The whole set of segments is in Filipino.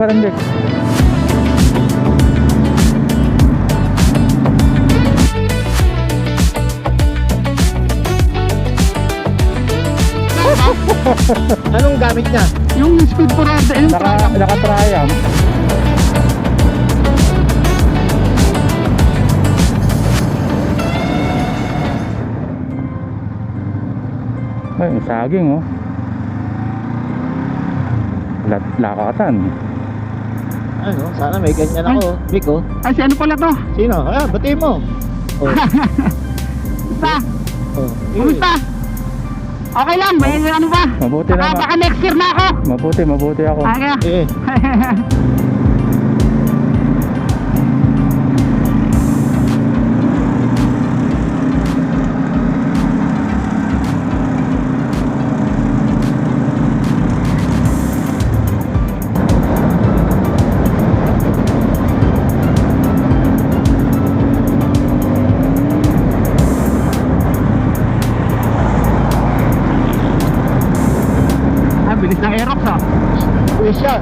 Parang Dex. Anong gamit niya? Yung speed for order, yung Naka-triumph. Ay, saging oh. Lakatan. Ano, sana may ganyan ako. Biko. Ay, si ano pala to? Sino? Ah, bati mo. Oh. Kumusta? Oh. Kumusta? Okay lang, may ano ba? Mabuti na Baka next year na ako. Mabuti ako. Kaya. Eh. Ah, bilis ng Aerox ah. Uy siya.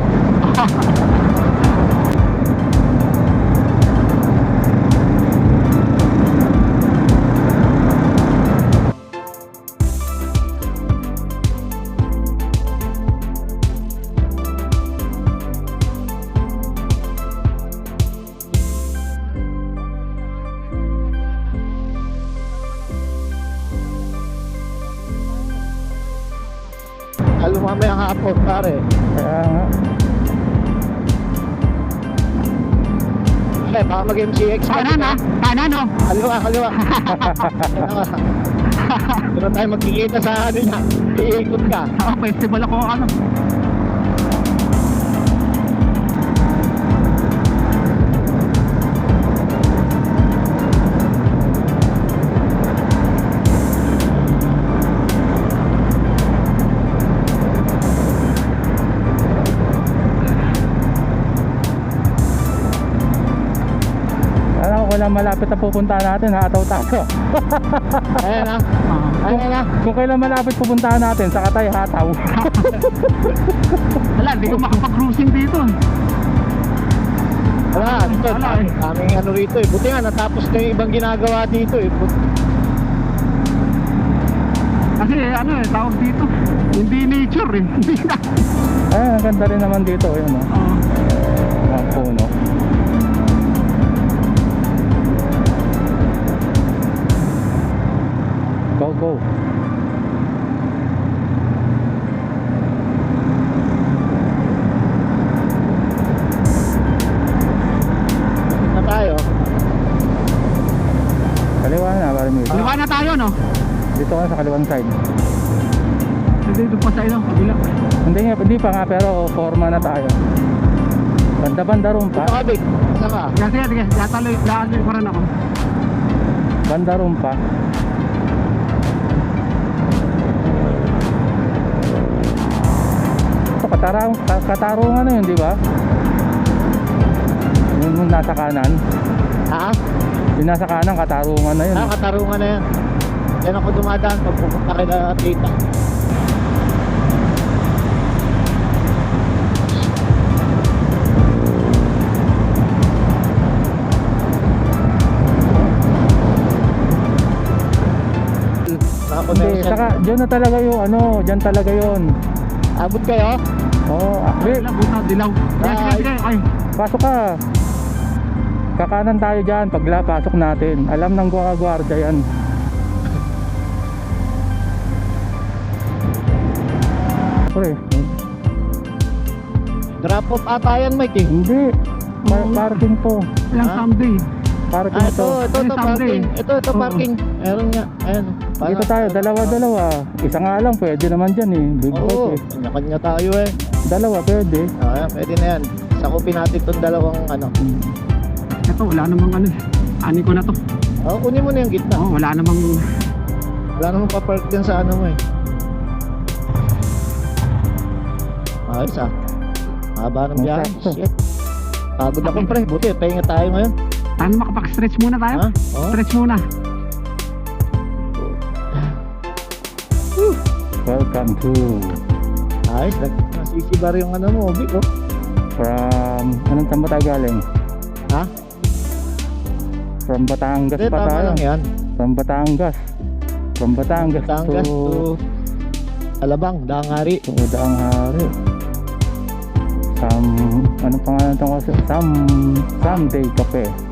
Lalo mamaya ang hapon, pare. Kaya nga. Eh, baka mag-MCX ka. Kanan ah. Kanan oh. Kaliwa, kaliwa. Pero tayo magkikita sa ano niya. Iikot ka. Ah, festival ako ano. Alam ko lang malapit na pupuntahan natin, hataw tayo. Ayan na. Ah. Ayan na. Kung kailan malapit pupuntahan natin, saka tayo hataw. Wala, hindi ko makapag-cruising dito. Wala, ito. Wala eh. Aming ano rito eh. Buti nga, natapos na yung ibang ginagawa dito eh. Kasi ano eh, tawag dito. Hindi nature eh. Hindi na. Ay, ang ganda rin naman dito, yun oh. Oo. Mga puno. Go, go. Na tayo. Kaliwa na, parang may. Liwa na tayo no? Dito ka sa kaliwang side. Hindi doon pa sa ino, kabila. Hindi pa nga, pero forma na tayo. Banda-banda rum pa. Ito ka, Big. Saan ka? Sige, sige, dataloy ko rin ako. Banda rum pa. Ito, katarungan na yun, di ba? Yung nasa kanan. Ha? Yung nasa kanan, katarungan na yun. Ah, katarungan na yan. Yan ako dumadaan pag pupunta kay na tita. Hindi, saka dyan na talaga yung ano, dyan talaga yun. Abot kayo? Oo, Dilaw, buta, dilaw. Sige, sige, sige, ay. pasok ka. Kakanan tayo dyan, pagla pasok natin. Alam ng gwardiya yan. Pre, Drop off ata yan, Mike eh. hindi. Parking to. Ilang Ah? someday. Parking Ah, to. ito Ay, parking. Ito Oo. parking. Meron nga. Ayan. Dito tayo, dalawa-dalawa. Isa nga lang, pwede naman dyan eh. Big Oo, bike eh. kanya-kanya tayo eh. Dalawa, pwede. Ayan, pwede na yan. Sakupin natin itong dalawang ano. Ito, wala namang ano eh. Ani ko na to. Oh, kunin mo na yung gitna. Oo, wala namang... Wala namang pa-park dyan sa ano mo eh. Ayos ah. Haba ng biyahe. Masakto. Shit. Pagod ako pre. Buti, pahinga tayo ngayon. Paano makapag-stretch muna tayo? Ha? Oh. Stretch muna. Welcome to Ayos, nasisibar yung ano mo, Vic oh. Anong saan ba tayo galing? Ha? From Batangas Hindi, pa tama tayo. lang yan. From Batangas. From Batangas, Batangas to Alabang, Dangari. Daang Hari. Anong pangalan ito kasi? Someday Cafe.